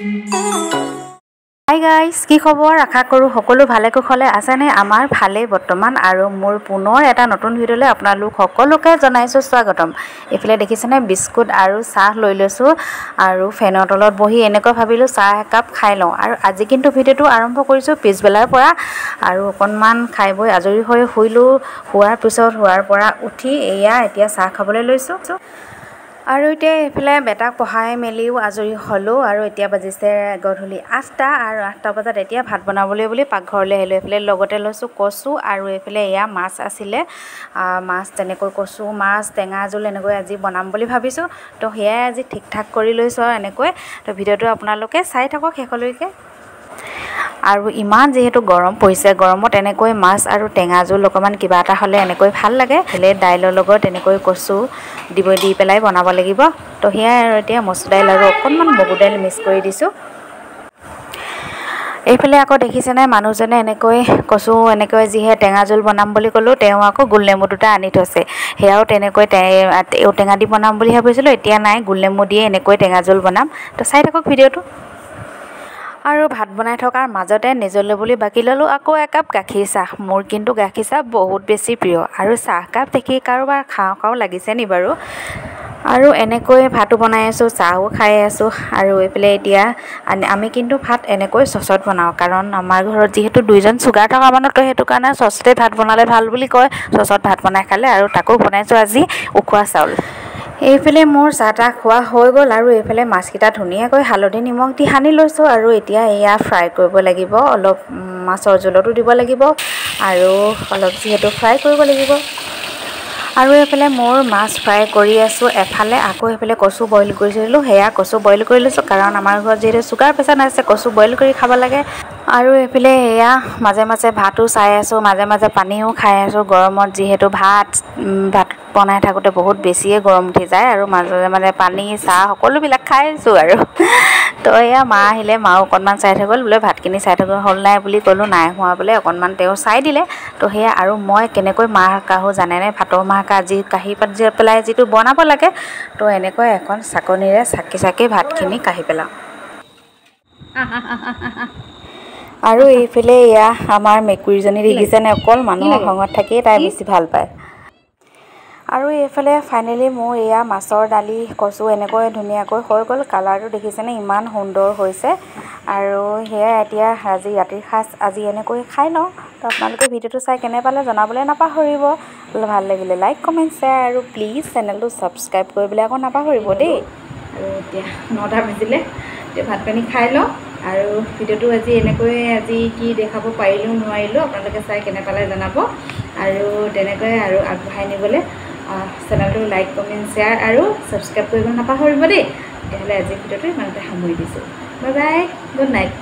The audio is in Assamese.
হাই গাইজ, কি খবৰ? আশা কৰোঁ সকলো ভালে কুশলে আছেনে? আমাৰ ভালেই বৰ্তমান। আৰু মোৰ পুনৰ এটা নতুন ভিডিঅ'লৈ আপোনালোক সকলোকে জনাইছোঁ স্বাগতম। এইফালে দেখিছেনে বিস্কুট আৰু চাহ লৈ লৈছোঁ আৰু ফেনৰ তলত বহি এনেকৈ ভাবিলোঁ চাহ একাপ খাই লওঁ। আৰু আজি কিন্তু ভিডিঅ'টো আৰম্ভ কৰিছোঁ পিছবেলাৰ পৰা। আৰু অকণমান খাই বৈ আজৰি হৈ শুইলোঁ। শোৱাৰ পৰা উঠি এতিয়া চাহ খাবলৈ লৈছোঁ। আৰু এতিয়া এইফালে বেটাক পঢ়াই মেলিও আজৰি হ'লোঁ। আৰু এতিয়া বাজিছে গধূলি 8টা আৰু 8টা বজাত এতিয়া ভাত বনাবলৈ বুলি পাকঘৰলৈ আহিলোঁ। এইফালে লগতে লৈছোঁ কচু আৰু এইফালে মাছ আছিলে। মাছ তেনেকৈ কচু মাছ টেঙা জোল এনেকৈ আজি বনাম বুলি ভাবিছোঁ। তো সেয়াই আজি ঠিক ঠাক কৰি লৈছোঁ আৰু এনেকৈ। তো ভিডিঅ'টো আপোনালোকে চাই থাকক শেষলৈকে। আৰু ইমান যিহেতু গৰম পৰিছে, গৰমত এনেকৈ মাছ আৰু টেঙা জোল অকণমান কিবা এটা হ'লে এনেকৈ ভাল লাগে। হ'লে দাইলৰ লগত এনেকৈ কচু দি পেলাই বনাব লাগিব। তো সেয়াই আৰু এতিয়া মচুৰ দাইল আৰু অকণমান মগু দাইল মিক্স কৰি দিছোঁ। এইফালে আকৌ দেখিছেনে মানুহজনে এনেকৈ কচু এনেকৈ যিহে টেঙা জোল বনাম বুলি ক'লোঁ, তেওঁ আকৌ গোল নেমু দুটা আনি থৈছে। সেয়াও তেনেকৈ ঔটেঙা দি বনাম বুলি ভাবিছিলোঁ, এতিয়া নাই, গোল নেমু দিয়ে এনেকৈ টেঙা জোল বনাম। তো চাই থাকক ভিডিঅ'টো। আৰু ভাত বনাই থকাৰ মাজতে নিজলৈ বুলি বাকি ল'লোঁ আকৌ একাপ গাখীৰ চাহ। মোৰ কিন্তু গাখীৰ চাহ বহুত বেছি প্ৰিয়। আৰু চাহকাপ দেখি কাৰোবাৰ খাওঁ লাগিছে নি বাৰু? আৰু এনেকৈ ভাতো বনাই আছোঁ, চাহো খাই আছোঁ। আৰু এইফালে এতিয়া আমি কিন্তু ভাত এনেকৈ চচত বনাওঁ, কাৰণ আমাৰ ঘৰত যিহেতু 2জন চুগাৰ থকা মানুহ, তো সেইটো কাৰণে চচতে ভাত বনালে ভাল বুলি কয়। চচত ভাত বনাই খালে। আৰু তাকো বনাইছোঁ আজি উখোৱা চাউল। এইফালে মোৰ চাহ তাহ খোৱা হৈ গ'ল। আৰু এইফালে মাছকেইটা ধুনীয়াকৈ হালধি নিমখ দি সানি লৈছোঁ। আৰু এতিয়া ফ্ৰাই কৰিব লাগিব, অলপ মাছৰ জোলতো দিব লাগিব আৰু অলপ যিহেতু ফ্ৰাই কৰিব লাগিব। আৰু এইফালে মোৰ মাছ ফ্ৰাই কৰি আছোঁ এফালে, আকৌ এইফালে কচু বইল কৰিছিলোঁ, সেয়া কচু বইল কৰি লৈছোঁ, কাৰণ আমাৰ ঘৰত যিহেতু চুগাৰ পেচেণ্ট আছে, কচু বইল কৰি খাব লাগে। আৰু এইফালে মাজে মাজে ভাতো চাই আছোঁ, মাজে মাজে পানীও খাই আছোঁ। গৰমত যিহেতু ভাত বনাই থাকোঁতে বহুত বেছিয়ে গৰম উঠি যায়। আৰু মাজে মাজে পানী চাহ সকলোবিলাক খাই আছোঁ আৰু। তো মা আহিলে, মাও অকণমান চাই থৈ গ'ল। বোলে ভাতখিনি চাই থৈ হ'ল নাই বুলি ক'লোঁ, নাই হোৱা বোলে, অকণমান তেওঁ চাই দিলে। তো সেয়া আৰু মই কেনেকৈ মাৰ কাহো জানেনে? ভাতৰ মাৰ কাহ যি কাঢ়ি পাতি পেলাই যিটো বনাব লাগে, তো এনেকৈ এখন চাকনিৰে চাকি ভাতখিনি কাঢ়ি পেলাওঁ। আৰু এইফালে আমাৰ মেকুৰীজনী দেখিছেনে? অকল মানুহৰ খঙত থাকিয়ে তাই বেছি ভাল পায়। আৰু এইফালে ফাইনেলি মোৰ মাছৰ দালি কচু এনেকৈ ধুনীয়াকৈ হৈ গ'ল। কালাৰটো দেখিছেনে ইমান সুন্দৰ হৈছে। আৰু সেয়াই এতিয়া ৰাতিৰ সাজ আজি এনেকৈ খাই লওঁ। তো আপোনালোকে ভিডিঅ'টো চাই কেনে পালে জনাবলৈ নাপাহৰিব। ভাল লাগিলে লাইক কমেণ্ট শ্বেয়াৰ আৰু প্লিজ চেনেলটো ছাবস্ক্ৰাইব কৰিবলৈ আকৌ নাপাহৰিব দেই। আৰু এতিয়া 9টা বাজিলে, এতিয়া ভাত পানী খাই লওঁ। আৰু ভিডিঅ'টো আজি কি দেখাব পাৰিলোঁ নোৱাৰিলোঁ, আপোনালোকে চাই কেনে পালে জনাব। আৰু তেনেকৈ আৰু আগবঢ়াই নিবলৈ চেনেলটো লাইক কমেণ্ট শ্বেয়াৰ আৰু ছাবস্ক্ৰাইব কৰিব নাপাহৰিব দেই। তেতিয়াহ'লে আজি ভিডিঅ'টো ইমানতে সামৰি দিছোঁ। Bye bye, good night.